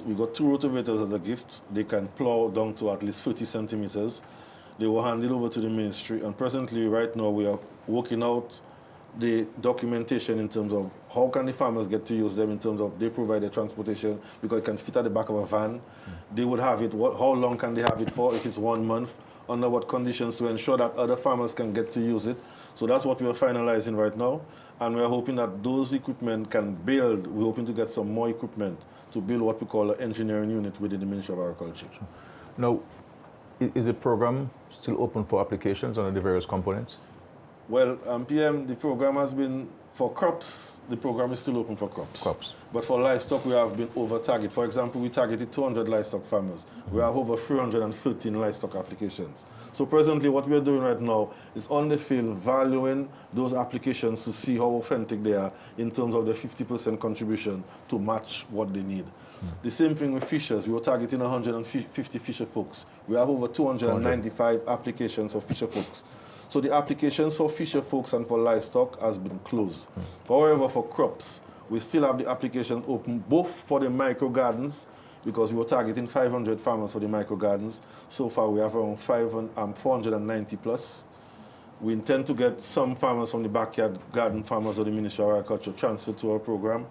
we got 2 rotavators as a gift. They can plow down to at least 30 centimeters. They were handed over to the ministry, and presently, right now, we are working out the documentation in terms of how can the farmers get to use them in terms of they provide the transportation because it can fit at the back of a van. They would have it, how long can they have it for, if it's 1 month, under what conditions to ensure that other farmers can get to use it. So that's what we are finalizing right now, and we are hoping that those equipment can build, we're hoping to get some more equipment to build what we call an engineering unit within the Ministry of Agriculture. Now, is the program still open for applications under the various components? Well, PM, the program has been, for crops, the program is still open for crops. But for livestock, we have been over target. For example, we targeted 200 livestock farmers. We have over 313 livestock applications. So presently, what we are doing right now is on the field valuing those applications to see how authentic they are in terms of the 50% contribution to match what they need. The same thing with fishers. We were targeting 150 fisher folks. We have over 295 applications for fisher folks. So the applications for fisher folks and for livestock has been closed. However, for crops, we still have the applications open both for the micro gardens, because we were targeting 500 farmers for the micro gardens. So far, we have around 490 plus. We intend to get some farmers from the backyard garden farmers of the Ministry of Agriculture transferred to our program.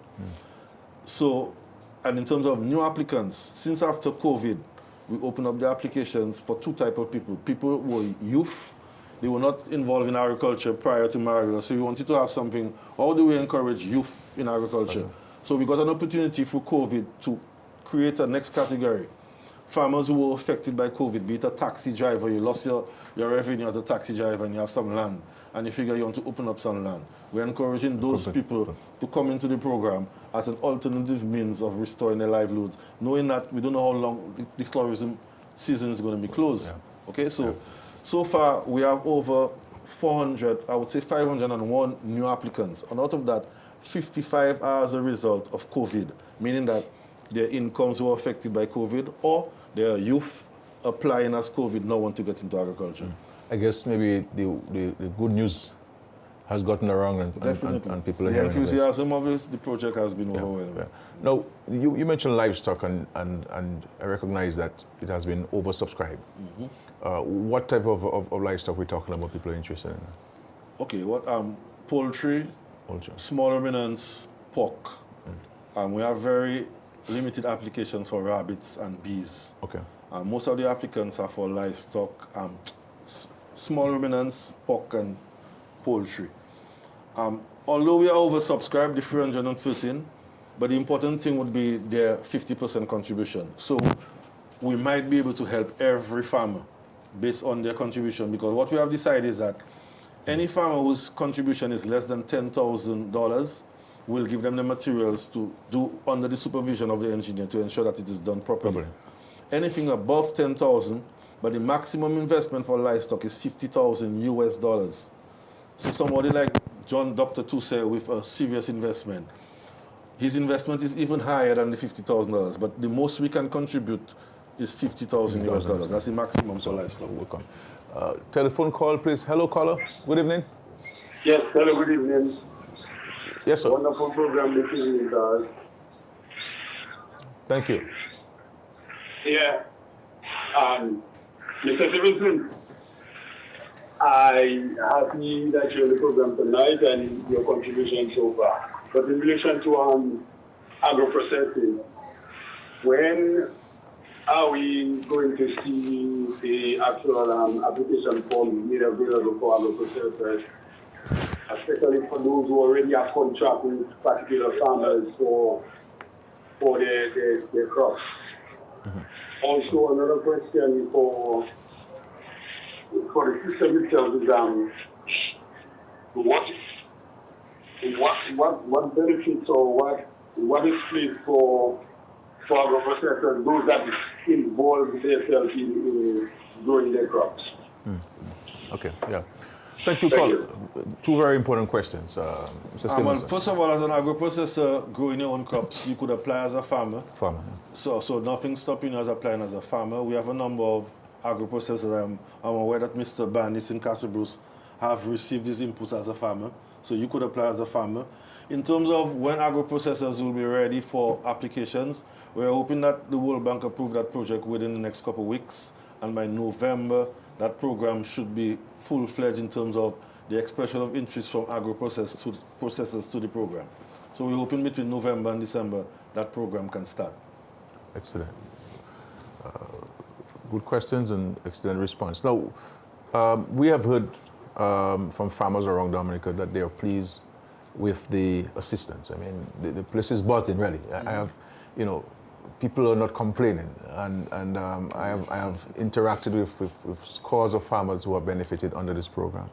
So, and in terms of new applicants, since after COVID, we opened up the applications for 2 types of people. People who were youth. They were not involved in agriculture prior to Mario, so we wanted to have something. How do we encourage youth in agriculture? So we got an opportunity through COVID to create a next category. Farmers who were affected by COVID, be it a taxi driver, you lost your revenue as a taxi driver and you have some land, and you figure you want to open up some land. We're encouraging those people to come into the program as an alternative means of restoring their livelihoods, knowing that we don't know how long the tourism season is going to be closed. Okay, so. So far, we have over 400, I would say 501 new applicants. And out of that, 55 are as a result of COVID, meaning that their incomes were affected by COVID, or their youth applying as COVID now want to get into agriculture. I guess maybe the good news has gotten around and people are the hearing enthusiasm of the project has been overwhelming. Yeah. Now, you mentioned livestock, and I recognize that it has been oversubscribed. What type of livestock we're talking about people are interested in? Okay, poultry, small ruminants, pork. We have very limited applications for rabbits and bees. Okay. Most of the applicants are for livestock, small ruminants, pork and poultry. Although we are oversubscribed, the 313, but the important thing would be their 50% contribution. So we might be able to help every farmer based on their contribution, because what we have decided is that any farmer whose contribution is less than $10,000, we'll give them the materials to do under the supervision of the engineer to ensure that it is done properly. Anything above 10,000, but the maximum investment for livestock is $50,000 US. So somebody like Dr. Tousse with a serious investment, his investment is even higher than the $50,000, but the most we can contribute is $50,000 US. That's the maximum for livestock. Welcome. Telephone call, please. Hello, caller. Good evening. Yes, hello, good evening. Yes, sir. Wonderful program this evening, guys. Thank you. Yeah. Mr. Stevenson, I'm happy that you're in the program tonight and your contribution so far. But in relation to agro-processing, when are we going to see the actual application form made available for agro-processors, especially for those who already have contract with particular farmers for their crops? Also, another question for the system itself is what benefits or what is placed for agro-processors, those that involve themselves in growing their crops? Okay, yeah. Thank you, caller. Two very important questions, Mr. Stevenson. First of all, as an agro-processor growing your own crops, you could apply as a farmer. So nothing stopping you as applying as a farmer. We have a number of agro-processors. I'm aware that Mr. Bandis in Castle Bruce have received his inputs as a farmer. So you could apply as a farmer. In terms of when agro-processors will be ready for applications, we're hoping that the World Bank approve that project within the next couple of weeks, and by November, that program should be full-fledged in terms of the expression of interest from agro-processors to the program. So we're hoping between November and December that program can start. Excellent. Good questions and excellent response. Now, we have heard from farmers around Dominica that they are pleased with the assistance. I mean, the place is buzzing, really. I have, you know, people are not complaining, and I have interacted with scores of farmers who have benefited under this program.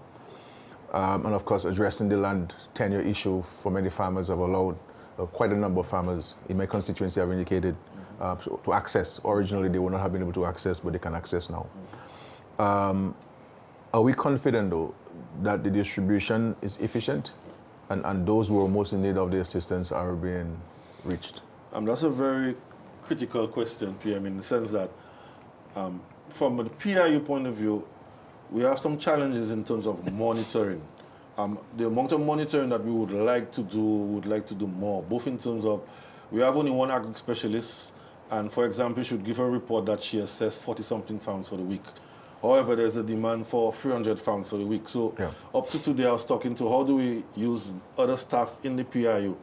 And of course, addressing the land tenure issue for many farmers have allowed quite a number of farmers in my constituency have indicated to access. Originally, they would not have been able to access, but they can access now. Are we confident, though, that the distribution is efficient and those who are most in need of the assistance are being reached? That's a very critical question, PM, in the sense that from the PIU point of view, we have some challenges in terms of monitoring. The amount of monitoring that we would like to do more, both in terms of, we have only one agri specialist, and for example, should give a report that she assessed 40-something farms for the week. However, there's a demand for 300 farms for the week. So up to today, I was talking to how do we use other staff in the PIU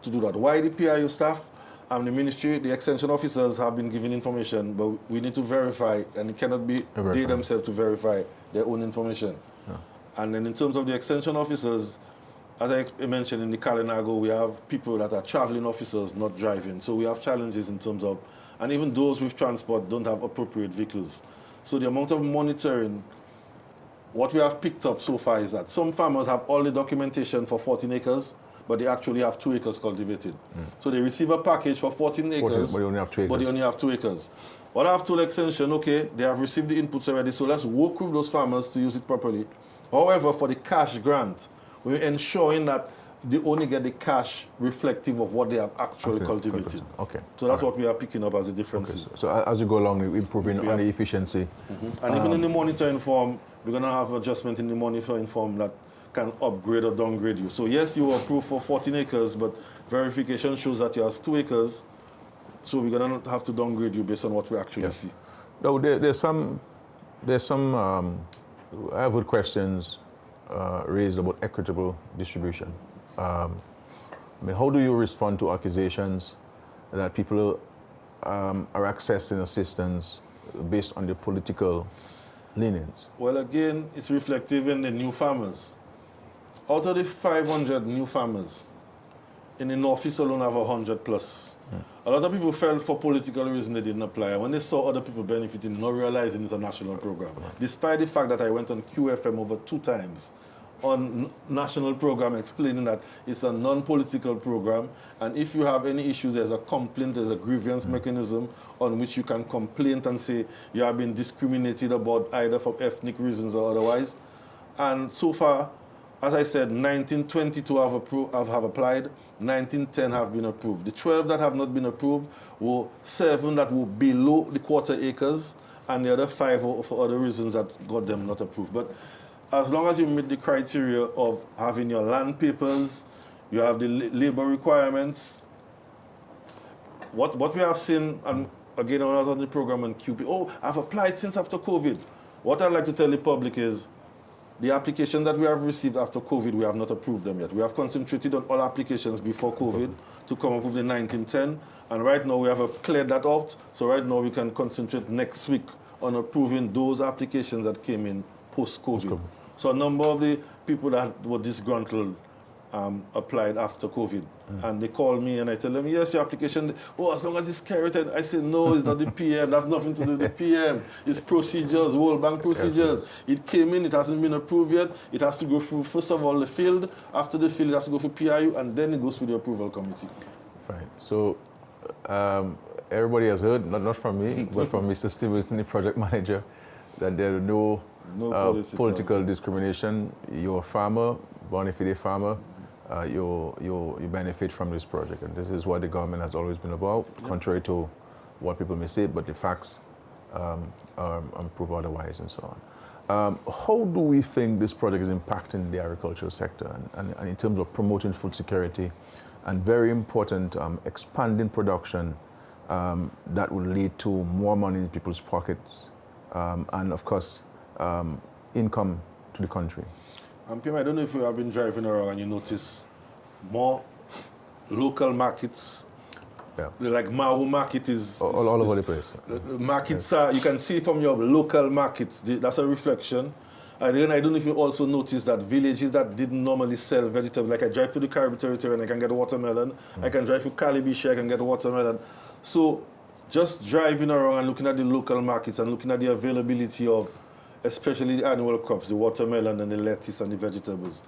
to do that. Why the PIU staff? The ministry, the extension officers have been given information, but we need to verify, and it cannot be they themselves to verify their own information. Yeah. And then in terms of the extension officers, as I mentioned in the Kalinago, we have people that are traveling officers, not driving. So we have challenges in terms of, and even those with transport don't have appropriate vehicles. So the amount of monitoring, what we have picked up so far is that some farmers have all the documentation for 14 acres, but they actually have 2 acres cultivated. So they receive a package for 14 acres, but they only have 2 acres. But they only have 2 acres. What I have told Extension, okay, they have received the inputs already, so let's work with those farmers to use it properly. However, for the cash grant, we're ensuring that they only get the cash reflective of what they have actually cultivated. Okay. So that's what we are picking up as a difference. Okay. So as you go along, we're improving on the efficiency. And even in the monitoring form, we're going to have adjustment in the monitoring form that can upgrade or downgrade you. So yes, you were approved for 14 acres, but verification shows that you have 2 acres. So we're going to have to downgrade you based on what we actually see. No, there's some. I have heard questions raised about equitable distribution. I mean, how do you respond to accusations that people are accessing assistance based on their political leanings? Well, again, it's reflective in the new farmers. Out of the 500 new farmers, in the Northeast alone have 100 plus. A lot of people felt for political reasons they didn't apply. And when they saw other people benefiting, not realizing it's a national program. Despite the fact that I went on QFM over 2 times on national program explaining that it's a non-political program, and if you have any issues, there's a complaint, there's a grievance mechanism on which you can complain and say you have been discriminated about either for ethnic reasons or otherwise. And so far, as I said, 1922 have applied, 1910 have been approved. The 12 that have not been approved were 7 that were below the quarter acres, and the other 5 were for other reasons that got them not approved. But as long as you meet the criteria of having your land papers, you have the labor requirements. What we have seen, and again, when I was on the program on QP, I've applied since after COVID. What I'd like to tell the public is, the applications that we have received after COVID, we have not approved them yet. We have concentrated on all applications before COVID to come up with the 1910, and right now we have cleared that out. So right now we can concentrate next week on approving those applications that came in post-COVID. So a number of the people that were disgruntled applied after COVID. And they call me and I tell them, yes, your application, as long as it's Skerrit. I say, no, it's not the PM. That's nothing to do with the PM. It's procedures, World Bank procedures. It came in, it hasn't been approved yet. It has to go through, first of all, the field. After the field, it has to go through PIU, and then it goes through the approval committee. Fine. So everybody has heard, not from me, but from Mr. Stevenson, the project manager, that there are no political discrimination. You're a farmer, born a fide farmer. You benefit from this project, and this is what the government has always been about, contrary to what people may say, but the facts prove otherwise and so How do we think this project is impacting the agricultural sector and in terms of promoting food security and, very important, expanding production that will lead to more money in people's pockets and, of course, income to the country? Pim, I don't know if you have been driving around and you notice more local markets. Yeah. Like Mahu market is all over the place. The markets are, you can see from your local markets, that's a reflection. And then I don't know if you also notice that villages that didn't normally sell vegetables, like I drive to the Caribbean territory and I can get watermelon, I can drive to Calibiche, I can get watermelon. So just driving around and looking at the local markets and looking at the availability of, especially the annual crops, the watermelon and the lettuce and the vegetables,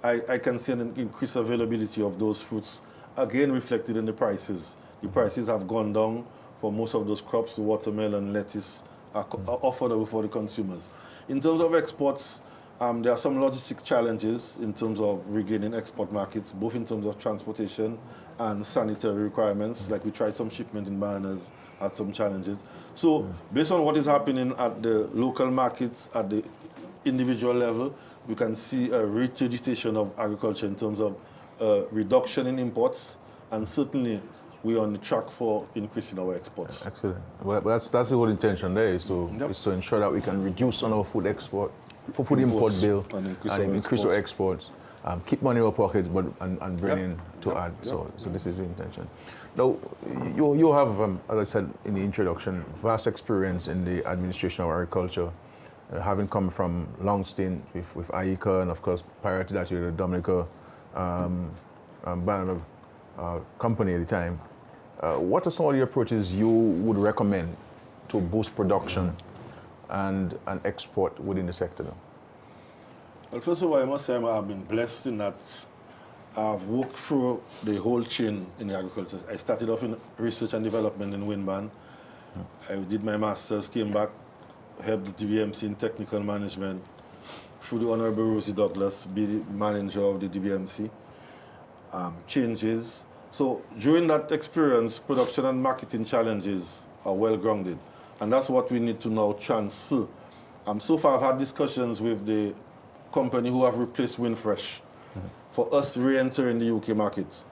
I can see an increased availability of those fruits, again reflected in the prices. The prices have gone down for most of those crops. The watermelon, lettuce are affordable for the consumers. In terms of exports, there are some logistic challenges in terms of regaining export markets, both in terms of transportation and sanitary requirements. Like we tried some shipment in bananas, had some challenges. So based on what is happening at the local markets, at the individual level, we can see a regurgitation of agriculture in terms of reduction in imports, and certainly we're on the track for increasing our exports. Excellent. Well, that's the whole intention there, is to ensure that we can reduce on our food import bill and increase our exports, keep money in our pockets, but and bring in to add. So this is the intention. Now, you have, as I said in the introduction, vast experience in the administration of agriculture, having come from long stint with IECA, and of course prior to that you were the Dominica banana company at the time. What are some of the approaches you would recommend to boost production and export within the sector? Well, first of all, I must say I've been blessed in that I've worked through the whole chain in the agriculture. I started off in research and development in Windban. I did my master's, came back, helped the DBMC in technical management, through the Honorable Rosie Douglas, be the manager of the DBMC. Changes. So during that experience, production and marketing challenges are well grounded. And that's what we need to now transfer. So far I've had discussions with the company who have replaced Windfresh for us re-enter in the UK market.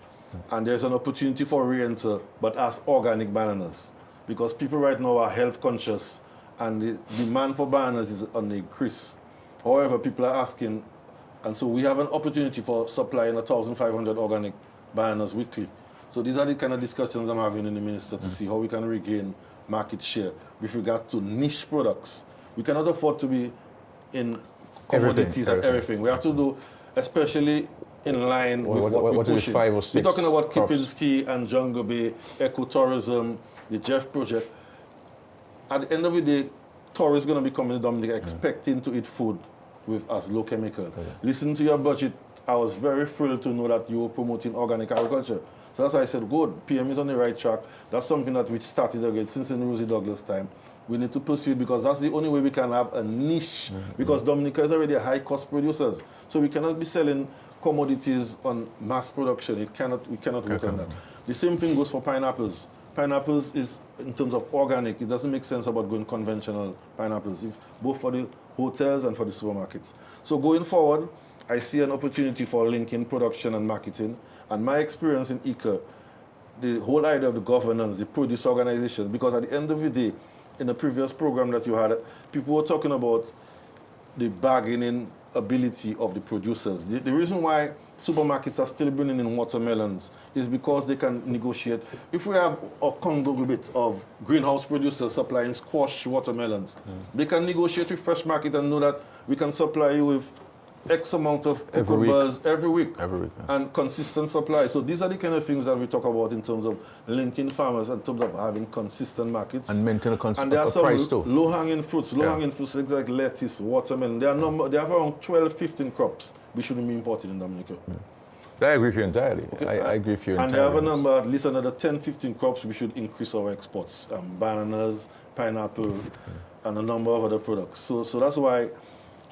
And there's an opportunity for re-enter, but as organic bananas. Because people right now are health conscious and the demand for bananas is on the increase. However, people are asking, and so we have an opportunity for supplying 1,500 organic bananas weekly. So these are the kind of discussions I'm having in the minister to see how we can regain market share with regard to niche products. We cannot afford to be in commodities and everything. We have to do, especially in line with what we're pushing. 5 or 6 we're talking about crops. Kipinski and Jungle Bay, ecotourism, the Jeff project. At the end of the day, tourists are going to be coming to Dominica expecting to eat food with as low chemical. Listen to your budget. I was very thrilled to know that you were promoting organic agriculture. So that's why I said, good, PM is on the right track. That's something that we started again since in Rosie Douglas' time. We need to pursue it because that's the only way we can have a niche. Because Dominica is already a high-cost producer. So we cannot be selling commodities on mass production. We cannot work on that. The same thing goes for pineapples. Pineapples is, in terms of organic, it doesn't make sense about going conventional pineapples, both for the hotels and for the supermarkets. So going forward, I see an opportunity for linking production and marketing. And my experience in ICA, the whole idea of the governance, the produce organizations, because at the end of the day, in the previous program that you had, people were talking about the bargaining ability of the producers. The reason why supermarkets are still bringing in watermelons is because they can negotiate. If we have a conglomerate of greenhouse producers supplying squash watermelons, they can negotiate with Fresh Market and know that we can supply you with X amount of cucumbers every week. And consistent supply. So these are the kind of things that we talk about in terms of linking farmers, in terms of having consistent markets. And maintain a and there are some price too. low-hanging fruits. Low-hanging fruits like lettuce, watermelon. They have around 12, 15 crops we shouldn't be importing in Dominica. I agree with you entirely. I agree with you entirely. And they have a number, at least another 10, 15 crops we should increase our exports. Bananas, pineapple, and a number of other products. So that's why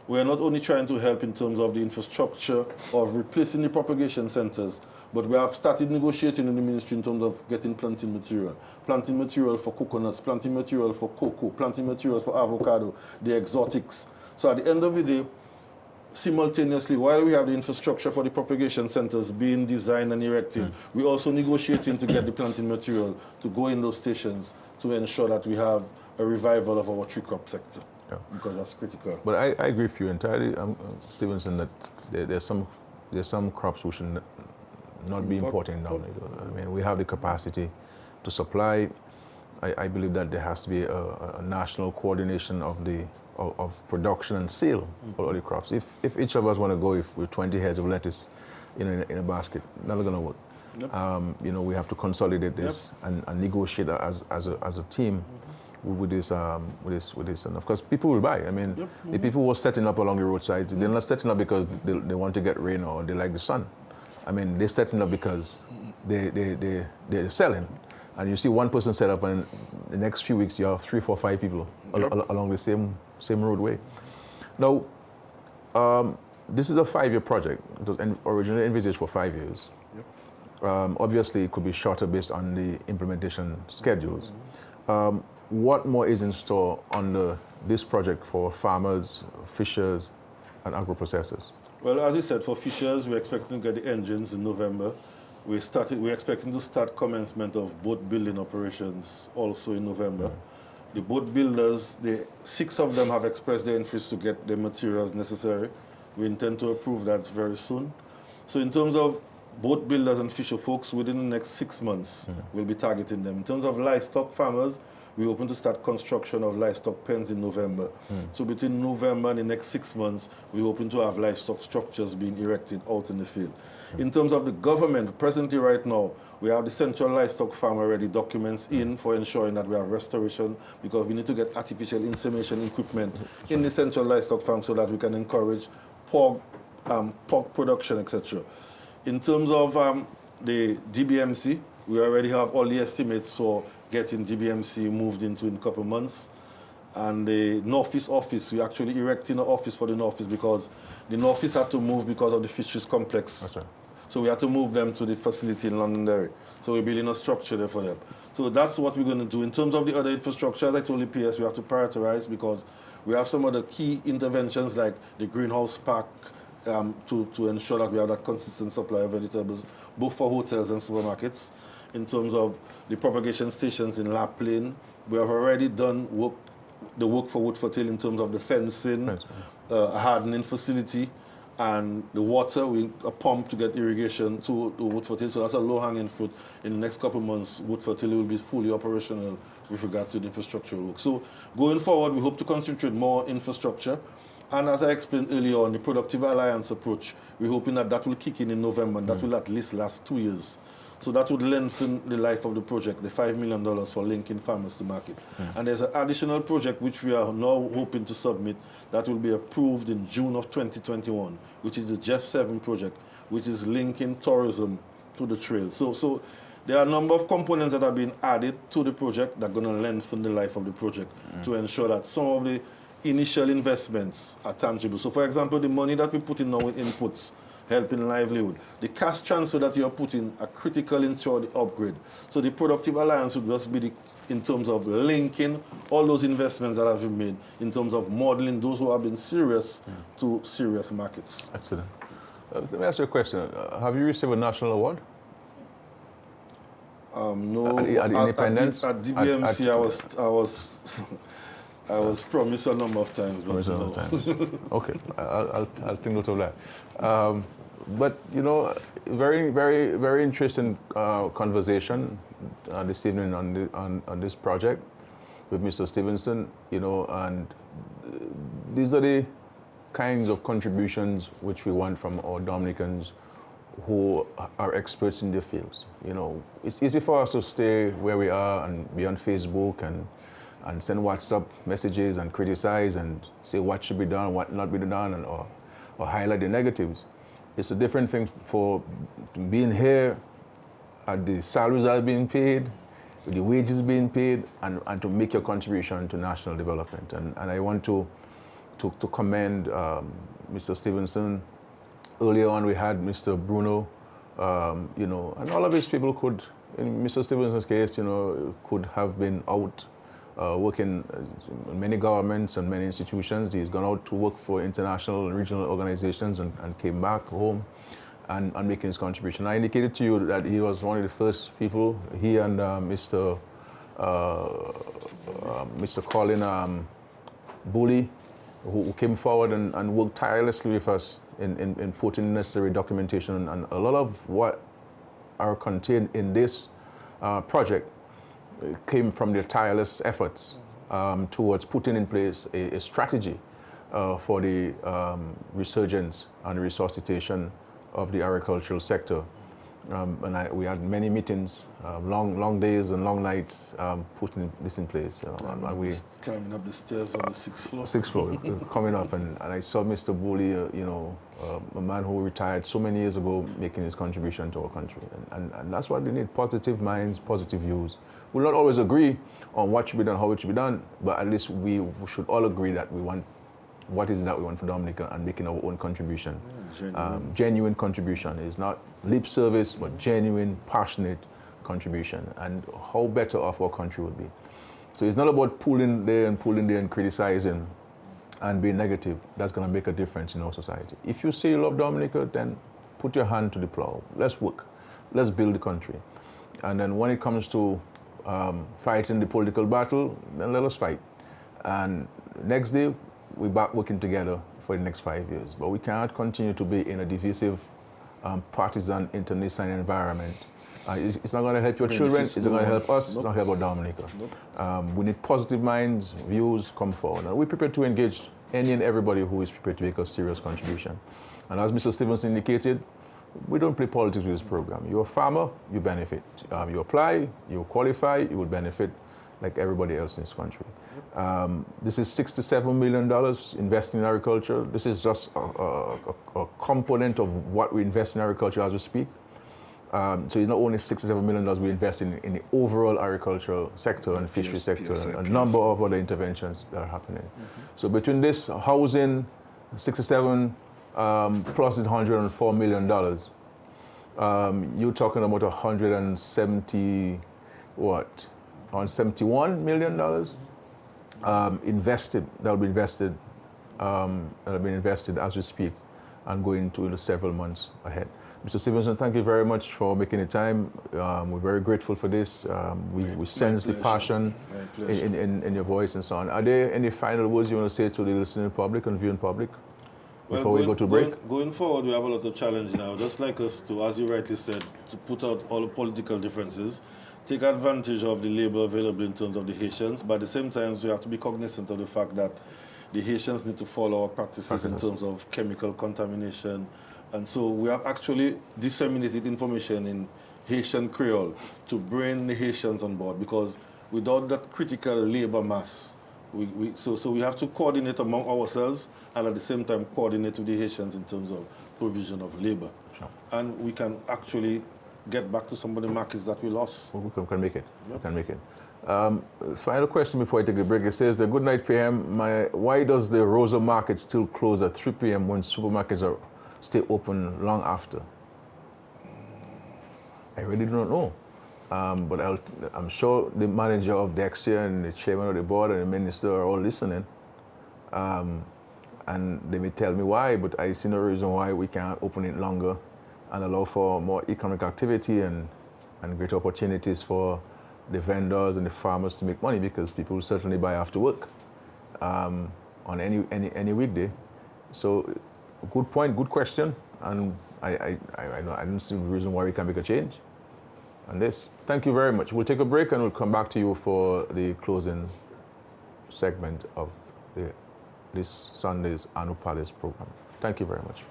we're not only trying to help in terms of the infrastructure of replacing the propagation centers, but we have started negotiating in the ministry in terms of getting planting material for coconuts, planting material for cocoa, planting materials for avocado, the exotics. So at the end of the day, simultaneously, while we have the infrastructure for the propagation centers being designed and erected, we're also negotiating to get the planting material to go in those stations to ensure that we have a revival of our tree crop sector, because that's critical. But I agree with you entirely, Stevenson, that there's some crops we should not be importing down. I mean, we have the capacity to supply. I believe that there has to be a national coordination of production and sale for all the crops. If each of us want to go with 20 heads of lettuce in a basket, not going to work. Yep. We have to consolidate this and negotiate as a team with this, and of course people will buy. I mean, the people who are setting up along the roadsides, they're not setting up because they want to get rain or they like the sun. I mean, they're setting up because they're selling. And you see one person set up, and the next few weeks you have 3, 4, 5 people along the same roadway. Now, this is a 5-year project. It was originally envisaged for 5 years. Obviously, it could be shorter based on the implementation schedules. What more is in store under this project for farmers, fishers, and agro-processors? Well, as you said, for fishers, we're expecting to get the engines in November. We're expecting to start commencement of boat building operations also in November. The boat builders, 6 of them have expressed their interest to get the materials necessary. We intend to approve that very soon. So in terms of boat builders and fisher folks, within the next 6 months, we'll be targeting them. In terms of livestock farmers, we're hoping to start construction of livestock pens in November. So between November and the next 6 months, we're hoping to have livestock structures being erected out in the field. In terms of the government, presently right now, we have the central livestock farm already documents in for ensuring that we have restoration, because we need to get artificial insemination equipment in the central livestock farm so that we can encourage pork production, etc. In terms of the DBMC, we already have all the estimates for getting DBMC moved into in a couple of months. And the Northeast office, we're actually erecting an office for the Northeast because the Northeast had to move because of the fisheries complex. That's right. So we had to move them to the facility in Londonderry. So we're building a structure there for them. So that's what we're going to do. In terms of the other infrastructure, as I told the PS, we have to prioritize because we have some other key interventions like the greenhouse park to ensure that we have that consistent supply of vegetables, both for hotels and supermarkets. In terms of the propagation stations in Lap Lane, we have already done the work for Woodford Hill in terms of the fencing, a hardening facility, and the water, a pump to get irrigation to Woodford Hill. So that's a low-hanging fruit. In the next couple of months, Woodford Hill will be fully operational with regards to the infrastructural work. So going forward, we hope to concentrate more infrastructure. And as I explained earlier on, the Productive Alliance approach, we're hoping that will kick in November, and that will at least last 2 years. So that would lengthen the life of the project, the $5 million for linking farmers to market. And there's an additional project which we are now hoping to submit that will be approved in June of 2021, which is the Jeff 7 project, which is linking tourism to the trail. So there are a number of components that are being added to the project that are going to lengthen the life of the project to ensure that some of the initial investments are tangible. So for example, the money that we put in now with inputs, helping livelihood. The cash transfer that you're putting are critical into the upgrade. So the Productive Alliance would just be in terms of linking all those investments that have been made, in terms of modeling those who have been serious to serious markets. Excellent. Let me ask you a question. Have you received a national award? No. At Independence? At DBMC, I was promised a number of times. Okay, I'll think note of that. But very, very, very interesting conversation this evening on this project with Mr. Stevenson. And these are the kinds of contributions which we want from our Dominicans who are experts in their fields. It's easy for us to stay where we are and be on Facebook and send WhatsApp messages and criticize and say what should be done, what not be done, or highlight the negatives. It's a different thing for being here at the salaries that are being paid, the wages being paid, and to make your contribution to national development. And I want to commend Mr. Stevenson. Earlier on, we had Mr. Bruno, and all of these people could, in Mr. Stevenson's case, could have been out working in many governments and many institutions. He's gone out to work for international and regional organizations and came back home and making his contribution. I indicated to you that he was one of the first people, he and Mr. Colin Bully, who came forward and worked tirelessly with us in putting necessary documentation. And a lot of what are contained in this project came from their tireless efforts towards putting in place a strategy for the resurgence and resuscitation of the agricultural sector. We had many meetings, long days and long nights putting this in place. Climbing up the stairs on the 6th floor. 6th floor, coming up, and I saw Mr. Bully, a man who retired so many years ago, making his contribution to our country. And that's what they need, positive minds, positive views. We'll not always agree on what should be done, how it should be done, but at least we should all agree that we want what is it that we want for Dominica and making our own contribution. Genuine contribution. It's not lip service, but genuine, passionate contribution. And how better off our country would be. So it's not about pulling there and criticizing and being negative. That's going to make a difference in our society. If you say you love Dominica, then put your hand to the plow. Let's work. Let's build the country. And then when it comes to fighting the political battle, then let us fight. And next day, we're back working together for the next 5 years. But we cannot continue to be in a divisive, partisan, internecine environment. It's not going to help your children, it's not going to help us, it's not going to help our Dominica. We need positive minds, views, come forward. And we're prepared to engage any and everybody who is prepared to make a serious contribution. And as Mr. Stevens indicated, we don't play politics with this program. You're a farmer, you benefit. You apply, you qualify, you will benefit like everybody else in this country. This is $67 million investing in agriculture. This is just a component of what we invest in agriculture as we speak. So it's not only $67 million we invest in the overall agricultural sector and fishery sector, and a number of other interventions that are happening. So between this housing, 67 plus $104 million, you're talking about 170, what? $171 million invested, that'll be invested as we speak and going into the several months ahead. Mr. Stevenson, thank you very much for making the time. We're very grateful for this. We sense the passion in your voice and so on. Are there any final words you want to say to the listening public and viewing public before we go to break? Going forward, we have a lot of challenge now. Just like us to, as you rightly said, to put out all the political differences, take advantage of the labor available in terms of the Haitians, but at the same time, we have to be cognizant of the fact that the Haitians need to follow our practices in terms of chemical contamination. And so we have actually disseminated information in Haitian Creole to bring the Haitians on board, because without that critical labor mass, so we have to coordinate among ourselves and at the same time coordinate with the Haitians in terms of provision of labor. Sure. And we can actually get back to some of the markets that we lost. We can make it. Yep. We can make it. Final question before I take a break. It says, good night, PM. Why does the Rosa market still close at 3 p.m. when supermarkets stay open long after? I really don't know. But I'm sure the manager of Dexia and the chairman of the board and the minister are all listening. And they may tell me why, but I see no reason why we can't open it longer and allow for more economic activity and greater opportunities for the vendors and the farmers to make money, because people will certainly buy after work on any weekday. So good point, good question, and I don't see a reason why we can't make a change on this. Thank you very much. We'll take a break and we'll come back to you for the closing segment of this Sunday's Anu Palace program. Thank you very much.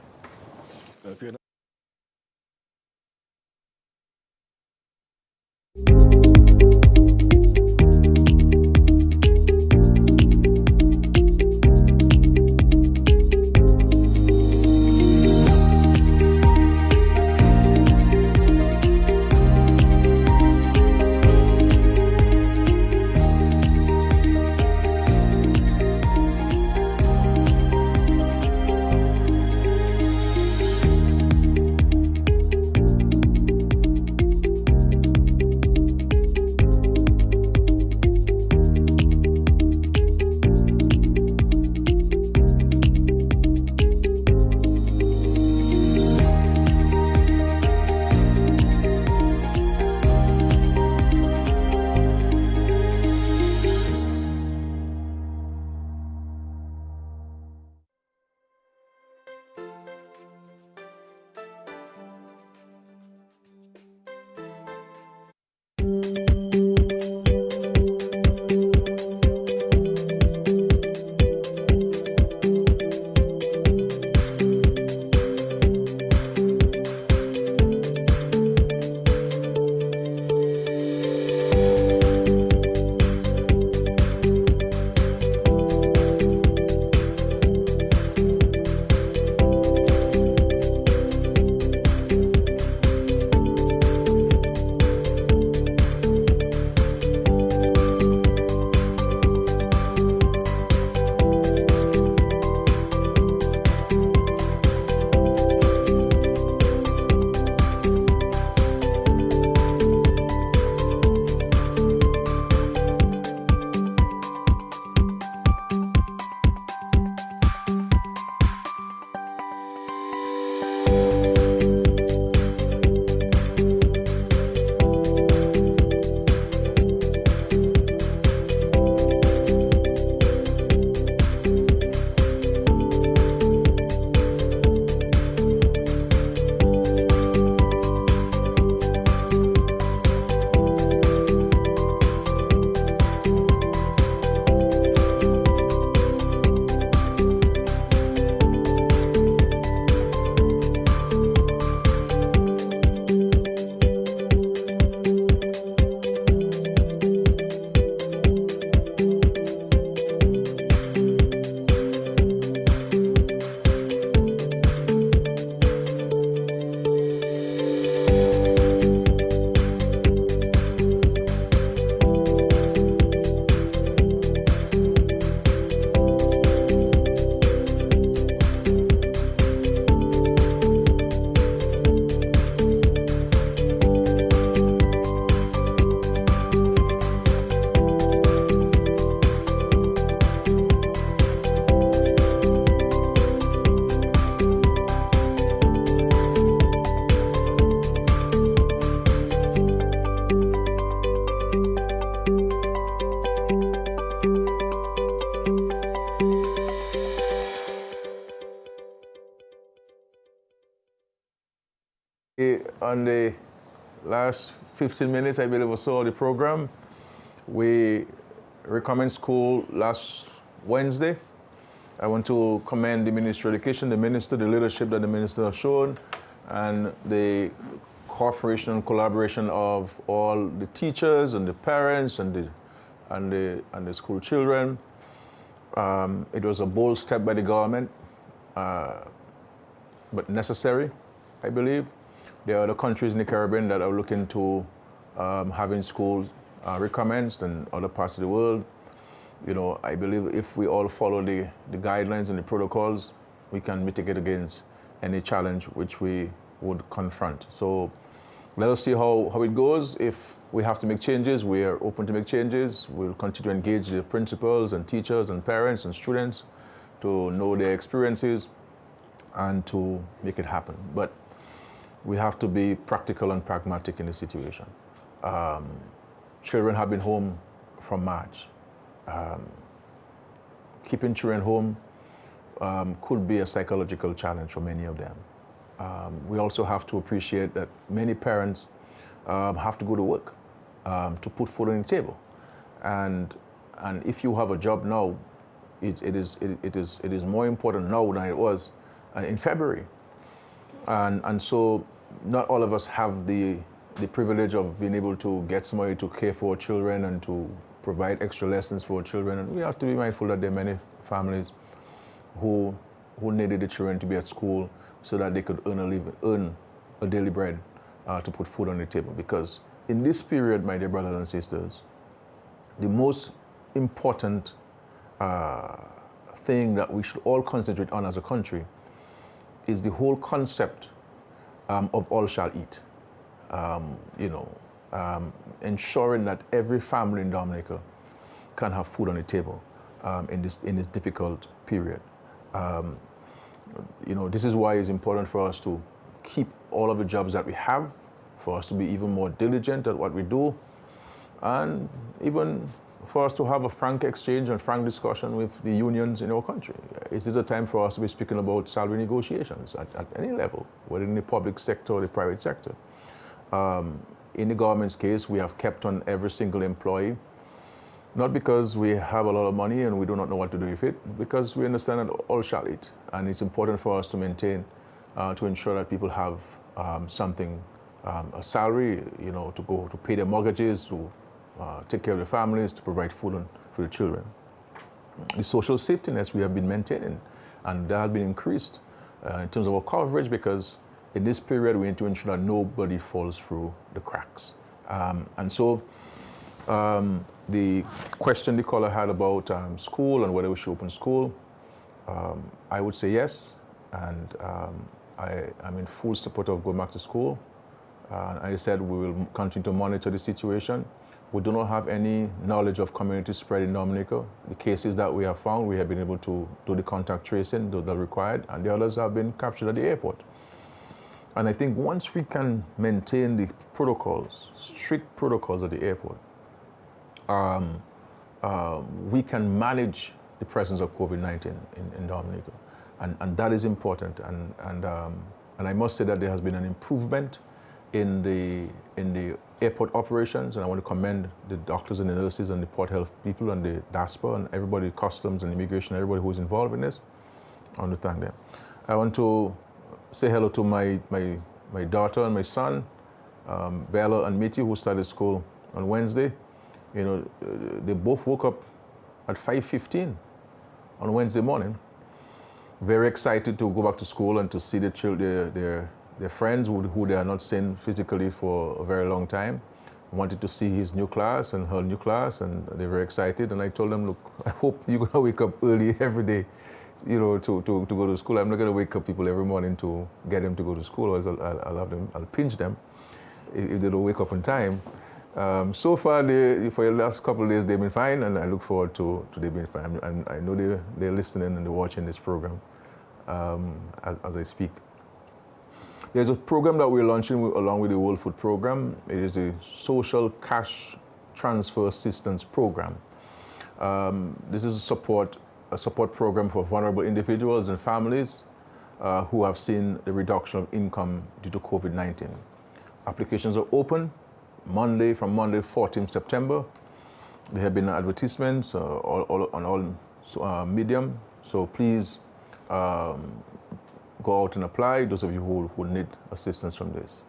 on the last 15 minutes, I believe, or so of the program. We recommend school last Wednesday. I want to commend the Ministry of Education, the Minister, the leadership that the Minister has shown, and the cooperation and collaboration of all the teachers and the parents and the school children. It was a bold step by the government, but necessary, I believe. There are other countries in the Caribbean that are looking to having schools recommenced, and other parts of the world. You know, I believe if we all follow the guidelines and the protocols, we can mitigate against any challenge which we would confront. So let us see how it goes. If we have to make changes, we are open to make changes. We'll continue to engage the principals and teachers and parents and students to know their experiences and to make it happen. But we have to be practical and pragmatic in the situation. Children have been home from March. Keeping children home could be a psychological challenge for many of them. We also have to appreciate that many parents have to go to work to put food on the table, and if you have a job now, it is more important now than it was in February, and so not all of us have the privilege of being able to get somebody to care for our children and to provide extra lessons for our children. And we have to be mindful that there are many families who needed the children to be at school so that they could earn a daily bread to put food on the table. Because in this period, my dear brothers and sisters, the most important thing that we should all concentrate on as a country is the whole concept of all shall eat. Ensuring that every family in Dominica can have food on the table in this difficult period. This is why it's important for us to keep all of the jobs that we have, for us to be even more diligent at what we do, and even for us to have a frank exchange and frank discussion with the unions in our country. This is a time for us to be speaking about salary negotiations at any level, whether in the public sector or the private sector. In the government's case, we have kept on every single employee, not because we have a lot of money and we do not know what to do with it, because we understand that all shall eat. And it's important for us to maintain, to ensure that people have something, a salary, to go to pay their mortgages, to take care of their families, to provide food for the children. The social safety nets we have been maintaining, and that has been increased in terms of our coverage, because in this period, we need to ensure that nobody falls through the cracks. And so the question the caller had about school and whether we should open school, I would say yes. And I'm in full support of going back to school. I said we will continue to monitor the situation. We do not have any knowledge of community spread in Dominica. The cases that we have found, we have been able to do the contact tracing that are required, and the others have been captured at the airport. And I think once we can maintain the protocols, strict protocols at the airport, we can manage the presence of COVID-19 in Dominica. And that is important. And I must say that there has been an improvement in the airport operations, and I want to commend the doctors and the nurses and the port health people and the DASPA and everybody, customs and immigration, everybody who is involved in this. I want to thank them. I want to say hello to my daughter and my son, Bella and Mitty, who started school on Wednesday. They both woke up at 5:15 on Wednesday morning, very excited to go back to school and to see their friends who they are not seeing physically for a very long time. Wanted to see his new class and her new class, and they're very excited. And I told them, look, I hope you're gonna wake up early every day, to go to school. I'm not gonna wake up people every morning to get them to go to school, or I'll pinch them if they don't wake up on time. So far, for the last couple of days, they've been fine, and I look forward to they being fine. And I know they're listening and they're watching this program as I speak. There's a program that we're launching along with the World Food Program. It is a social cash transfer assistance program. This is a support program for vulnerable individuals and families who have seen the reduction of income due to COVID-19. applications are open from Monday 14th September. There have been advertisements on all medium, so please go out and apply, those of you who need assistance from this.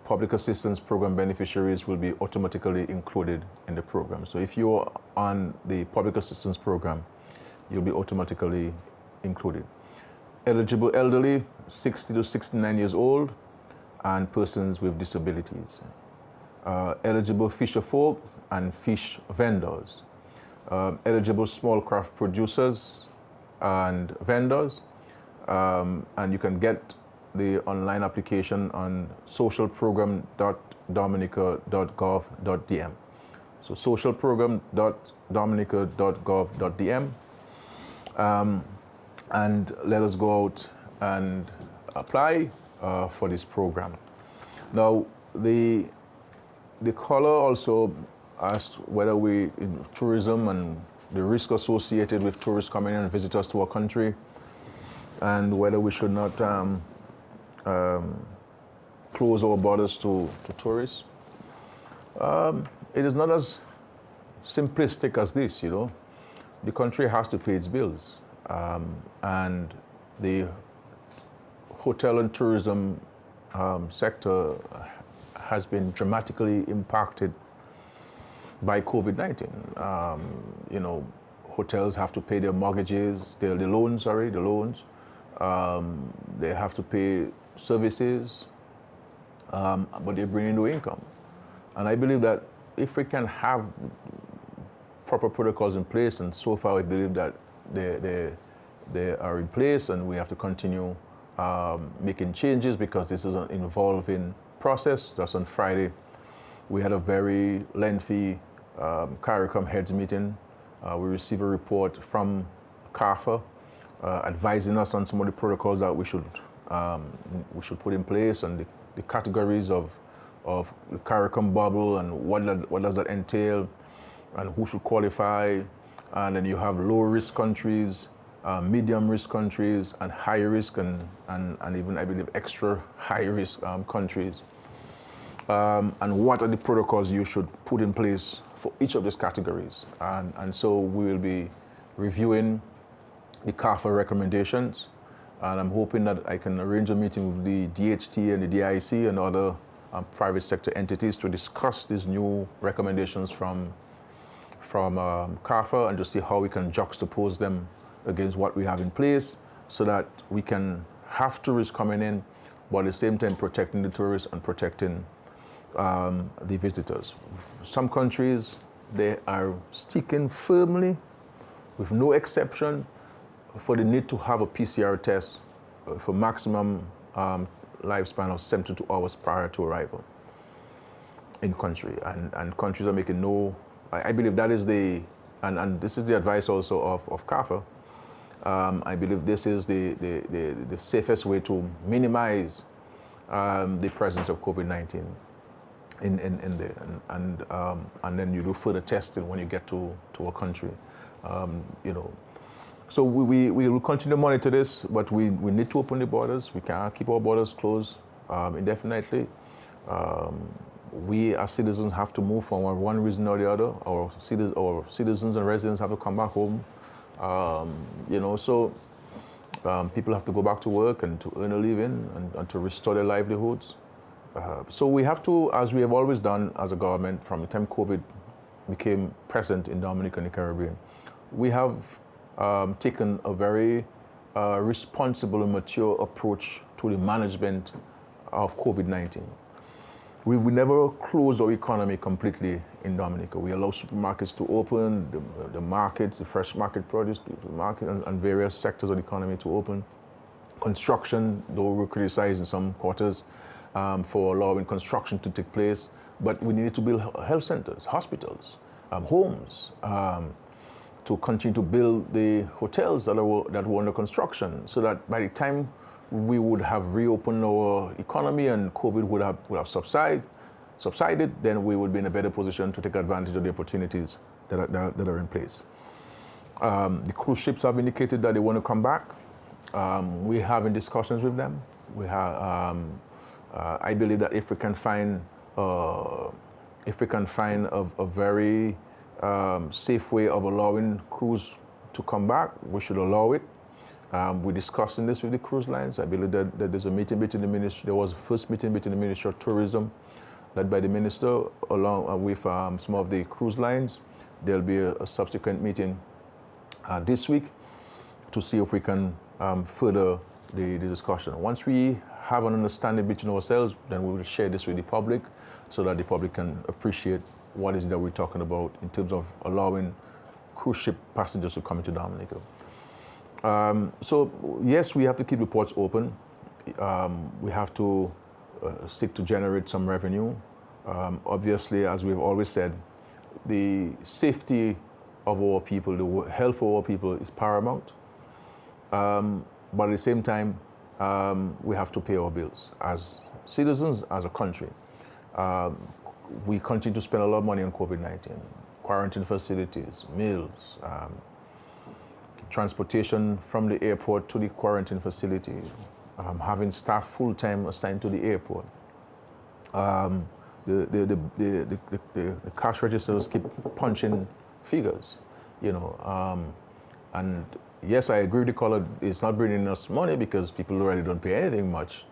Public assistance program beneficiaries will be automatically included in the program. So if you're on the public assistance program, you'll be automatically included. Eligible elderly, 60 to 69 years old, and persons with disabilities. Eligible fisher folk and fish vendors. Eligible small craft producers and vendors. And you can get the online application on socialprogram.dominica.gov.dm. So socialprogram.dominica.gov.dm. And let us go out and apply for this program. Now, the caller also asked whether in tourism and the risk associated with tourists coming in and visitors to our country, and whether we should not close our borders to tourists. It is not as simplistic as this, you know. The country has to pay its bills, and the hotel and tourism sector has been dramatically impacted by COVID-19. You know, hotels have to pay their mortgages, the loans. They have to pay services, but they bring in no income. And I believe that if we can have proper protocols in place, and so far I believe that they are in place, and we have to continue making changes because this is an involving process. Just on Friday, we had a very lengthy CARICOM heads meeting. We received a report from CARFA advising us on some of the protocols that we should put in place, and the categories of the CARICOM bubble, and what does that entail, and who should qualify. And then you have low risk countries, medium risk countries, and high risk, and even, I believe, extra high risk countries. And what are the protocols you should put in place for each of these categories. And so we will be reviewing the CARFA recommendations, and I'm hoping that I can arrange a meeting with the DHT and the DIC and other private sector entities to discuss these new recommendations from CARFA, and to see how we can juxtapose them against what we have in place, so that we can have tourists coming in, but at the same time protecting the tourists and protecting the visitors. Some countries, they are sticking firmly, with no exception, for the need to have a PCR test for maximum lifespan of 72 hours prior to arrival in country. And countries are making no, I believe that is and this is the advice also of CARFA. I believe this is the safest way to minimize the presence of COVID-19 in there. And then you do further testing when you get to a country, you know. So we will continue to monitor this, but we need to open the borders. We can't keep our borders closed indefinitely. We as citizens have to move for one reason or the other. Our citizens and residents have to come back home. You know, so people have to go back to work and to earn a living and to restore their livelihoods. So we have to, as we have always done as a government from the time COVID became present in Dominica and the Caribbean, we have taken a very responsible and mature approach to the management of COVID-19. We never closed our economy completely in Dominica. We allow supermarkets to open, the markets, the fresh market produce, the market, and various sectors of the economy to open. Construction, though we were criticized in some quarters for allowing construction to take place, but we needed to build health centers, hospitals, homes, to continue to build the hotels that were under construction, so that by the time we would have reopened our economy and COVID would have subsided, then we would be in a better position to take advantage of the opportunities that are in place. The cruise ships have indicated that they want to come back. We're having discussions with them. We have, I believe that if we can find a very safe way of allowing crews to come back, we should allow it. We're discussing this with the cruise lines. I believe that there's a meeting between the ministry. There was a first meeting between the Ministry of Tourism, led by the minister, along with some of the cruise lines. There'll be a subsequent meeting this week to see if we can further the discussion. Once we have an understanding between ourselves, then we will share this with the public so that the public can appreciate what is that we're talking about in terms of allowing cruise ship passengers to come into Dominica. So yes, we have to keep the ports open. We have to seek to generate some revenue. Obviously, as we've always said, the safety of our people, the health of our people is paramount. But at the same time, we have to pay our bills as citizens, as a country. We continue to spend a lot of money on COVID-19, quarantine facilities, meals, transportation from the airport to the quarantine facility, having staff full-time assigned to the airport. The cash registers keep punching figures, you know. And yes, I agree with the caller, it's not bringing us money because people already don't pay anything much.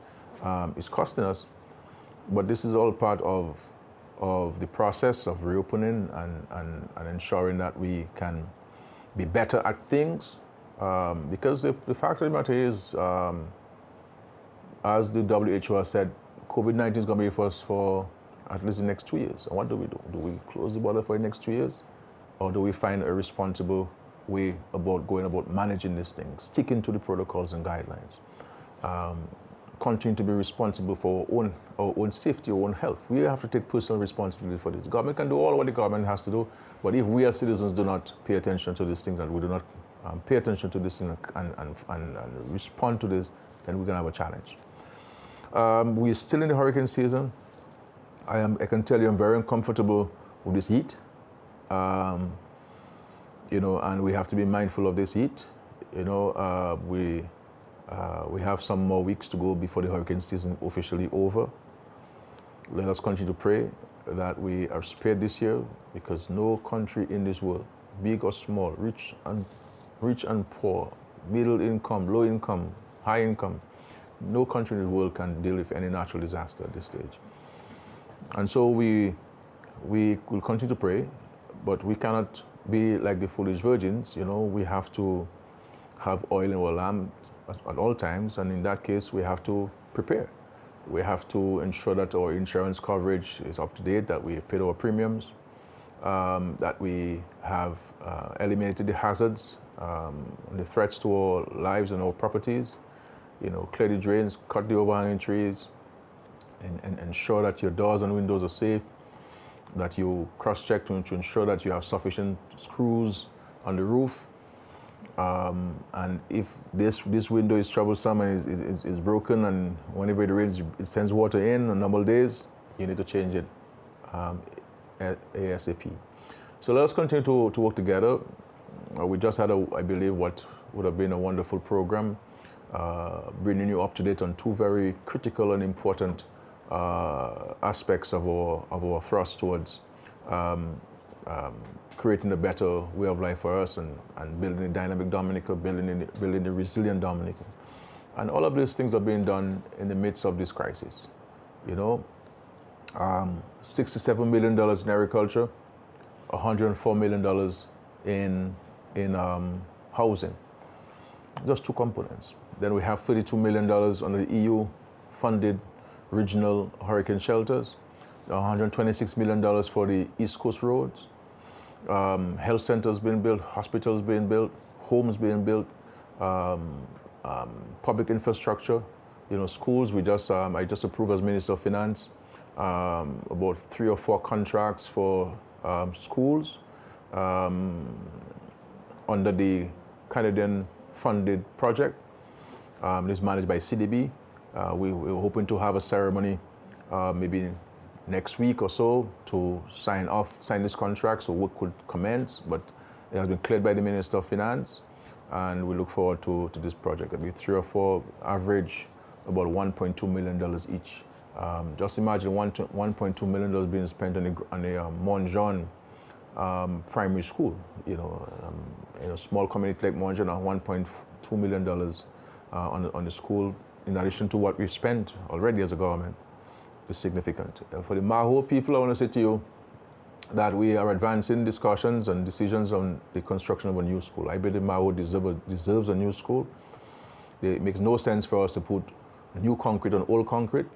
It's costing us. But this is all part of the process of reopening and ensuring that we can be better at things, because the fact of the matter is, as the WHO has said, COVID-19 is going to be with us for at least the next 2 years. And what do we do? Do we close the border for the next 2 years? Or do we find a responsible way about going about managing this thing, sticking to the protocols and guidelines, continue to be responsible for our own safety, our own health? We have to take personal responsibility for this. The government can do all what the government has to do, but if we as citizens do not pay attention to these things and we do not pay attention to this thing and respond to this, then we're going to have a challenge. We're still in the hurricane season. I can tell you I'm very uncomfortable with this heat. You know, and we have to be mindful of this heat. You know, we have some more weeks to go before the hurricane season officially over. Let us continue to pray that we are spared this year, because no country in this world, big or small, rich and poor, middle income, low income, high income, no country in the world can deal with any natural disaster at this stage. And so we will continue to pray, but we cannot be like the foolish virgins. You know, we have to have oil in our lamp at all times, and in that case, we have to prepare. We have to ensure that our insurance coverage is up to date, that we have paid our premiums, that we have eliminated the hazards, the threats to our lives and our properties. You know, clear the drains, cut the overhanging trees, and ensure that your doors and windows are safe, that you cross-check to ensure that you have sufficient screws on the roof. And if this window is troublesome and is broken, and whenever it rains, it sends water in on normal days, you need to change it ASAP. So let us continue to work together. We just had, I believe, what would have been a wonderful program, bringing you up to date on two very critical and important aspects of our thrust towards creating a better way of life for us and building a dynamic Dominica, building a resilient Dominica. And all of these things are being done in the midst of this crisis. You know, $67 million in agriculture, $104 million in housing. Just two components. Then we have $32 million under the EU-funded regional hurricane shelters, $126 million for the East Coast roads, health centers being built, hospitals being built, homes being built, public infrastructure, you know, schools. I just approved as Minister of Finance about 3 or 4 contracts for schools under the Canadian-funded project. This is managed by CDB. We're hoping to have a ceremony maybe next week or so to sign this contract so work could commence, but it has been cleared by the Minister of Finance, and we look forward to this project. It'll be 3 or 4, average about $1.2 million each Just imagine $1.2 million being spent on a Mont Jean primary school. In a small community like Mont Jean, $1.2 million on the school, in addition to what we've spent already as a government, is significant. For the Maho people, I want to say to you that we are advancing discussions and decisions on the construction of a new school. I believe Maho deserves a new school. It makes no sense for us to put new concrete on old concrete.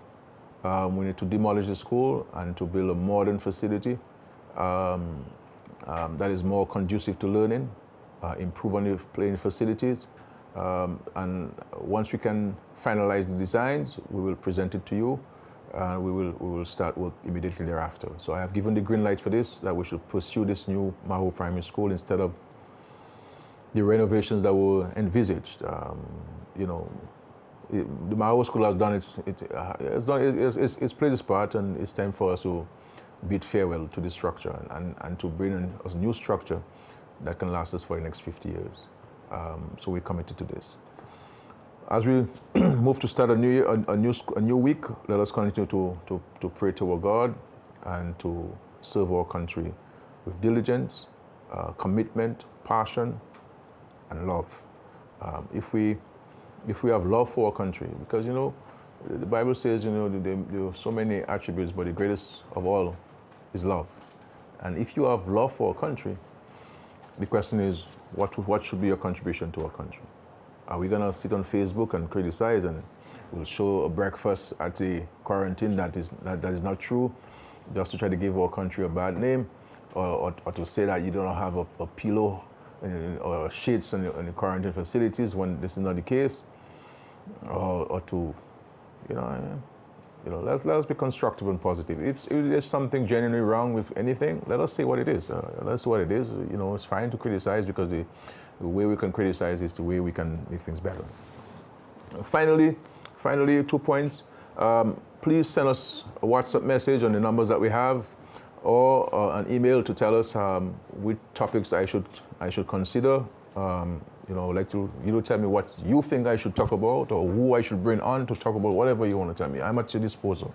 We need to demolish the school and to build a modern facility that is more conducive to learning, improve on the playing facilities. And once we can finalize the designs, we will present it to you. We will start work immediately thereafter. So I have given the green light for this, that we should pursue this new Maho Primary School instead of the renovations that were envisaged. The Maho School has done it's played its part, and it's time for us to bid farewell to this structure and to bring in a new structure that can last us for the next 50 years. So we're committed to this. As we move to start a new year, a new week, let us continue to pray to our God and to serve our country with diligence, commitment, passion, and love. If we have love for our country, because the Bible says there are so many attributes, but the greatest of all is love. And if you have love for our country, the question is, what should be your contribution to our country? Are we going to sit on Facebook and criticize and we'll show a breakfast at the quarantine that is not true, just to try to give our country a bad name, or to say that you don't have a pillow or sheets in the quarantine facilities when this is not the case, or to, let us be constructive and positive. If there's something genuinely wrong with anything, let us say what it is. That's what it is. It's fine to criticize, because the way we can criticize is the way we can make things better. Finally, 2 points. Please send us a WhatsApp message on the numbers that we have, or an email to tell us which topics I should consider. Like to tell me what you think I should talk about, or who I should bring on to talk about whatever you want to tell me. I'm at your disposal.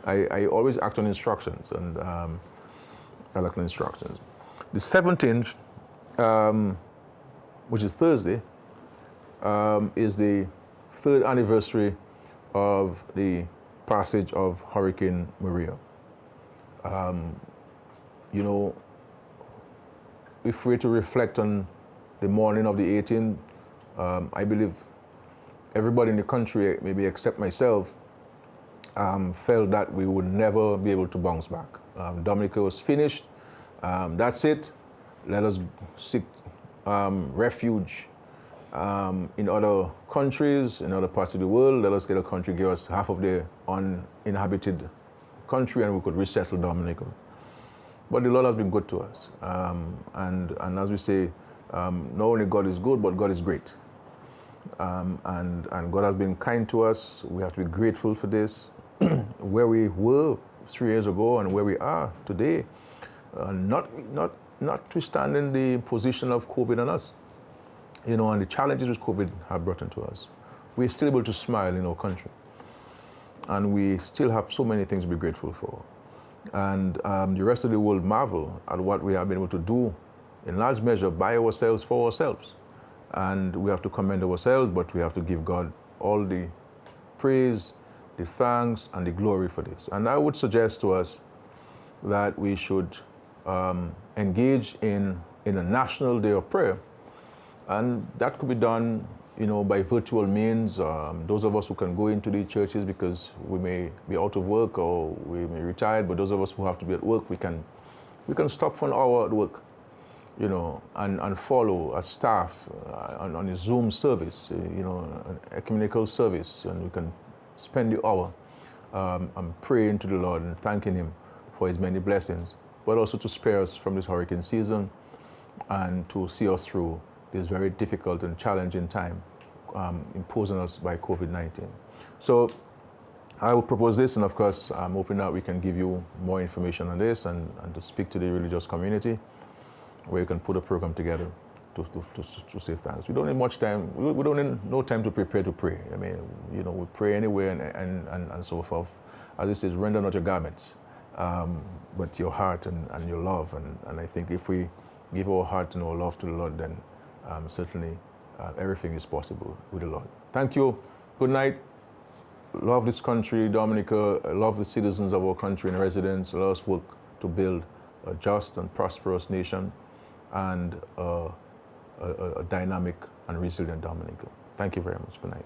I always act on instructions, and I like on instructions. The 17th, which is Thursday, is the 3rd anniversary of the passage of Hurricane Maria. If we're to reflect on the morning of the 18th, I believe everybody in the country, maybe except myself, felt that we would never be able to bounce back. Dominica was finished. That's it. Let us seek refuge in other countries, in other parts of the world. Let us get a country, give us half of the uninhabited country, and we could resettle Dominica. But the Lord has been good to us. And as we say, not only God is good, but God is great. And God has been kind to us. We have to be grateful for this. Where we were 3 years ago and where we are today, notwithstanding the position of COVID on us, and the challenges which COVID have brought into us, we're still able to smile in our country. And we still have so many things to be grateful for. And the rest of the world marvel at what we have been able to do, in large measure, by ourselves, for ourselves. And we have to commend ourselves, but we have to give God all the praise, the thanks, and the glory for this. And I would suggest to us that we should engage in a national day of prayer. And that could be done, by virtual means. Those of us who can go into the churches because we may be out of work or we may be retired, but those of us who have to be at work, we can stop for an hour at work, and follow a staff on a Zoom service, an ecumenical service, and we can spend the hour praying to the Lord and thanking Him for His many blessings, but also to spare us from this hurricane season and to see us through this very difficult and challenging time imposed on us by COVID-19. So I would propose this, and of course, I'm hoping that we can give you more information on this and to speak to the religious community, where you can put a program together to say thanks. We don't need much time. We don't need no time to prepare to pray. I mean, we pray anyway and so forth. as it says, render not your garments, but your heart and your love. And I think if we give our heart and our love to the Lord, then certainly everything is possible with the Lord. Thank you. Good night. Love this country, Dominica. Love the citizens of our country and residents. Let us work to build a just and prosperous nation and a dynamic and resilient Dominica. Thank you very much. Good night.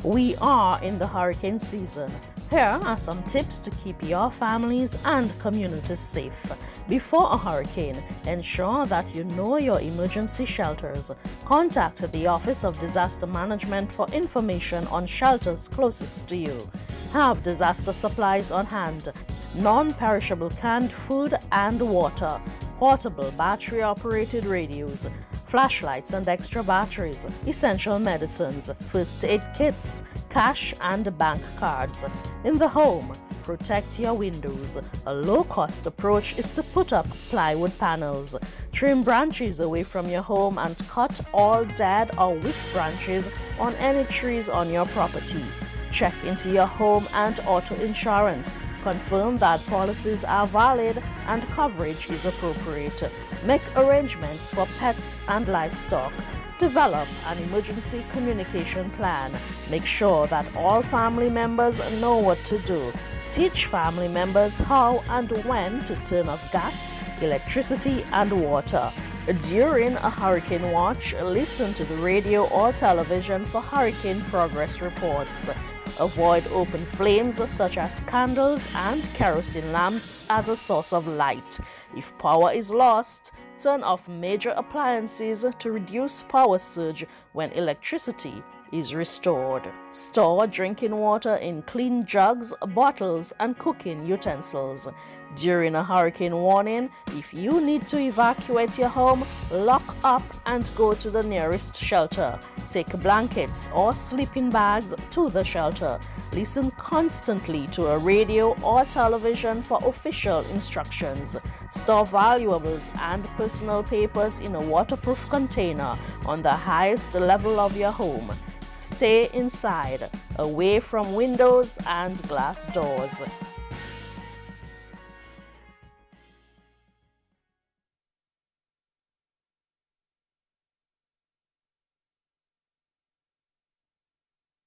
We are in the hurricane season. Here are some tips to keep your families and communities safe. Before a hurricane, ensure that you know your emergency shelters. Contact the Office of Disaster Management for information on shelters closest to you. Have disaster supplies on hand. Non-perishable canned food and water. Portable battery-operated radios. Flashlights and extra batteries, essential medicines, first aid kits, cash and bank cards. In the home, protect your windows. A low-cost approach is to put up plywood panels. Trim branches away from your home and cut all dead or weak branches on any trees on your property. Check into your home and auto insurance. Confirm that policies are valid and coverage is appropriate. Make arrangements for pets and livestock. Develop an emergency communication plan. Make sure that all family members know what to do. Teach family members how and when to turn off gas, electricity, and water. During a hurricane watch, listen to the radio or television for hurricane progress reports. Avoid open flames such as candles and kerosene lamps as a source of light. If power is lost, turn off major appliances to reduce power surge when electricity is restored. Store drinking water in clean jugs, bottles, and cooking utensils. During a hurricane warning, if you need to evacuate your home, lock up and go to the nearest shelter. Take blankets or sleeping bags to the shelter. Listen constantly to a radio or television for official instructions. Store valuables and personal papers in a waterproof container on the highest level of your home. Stay inside, away from windows and glass doors.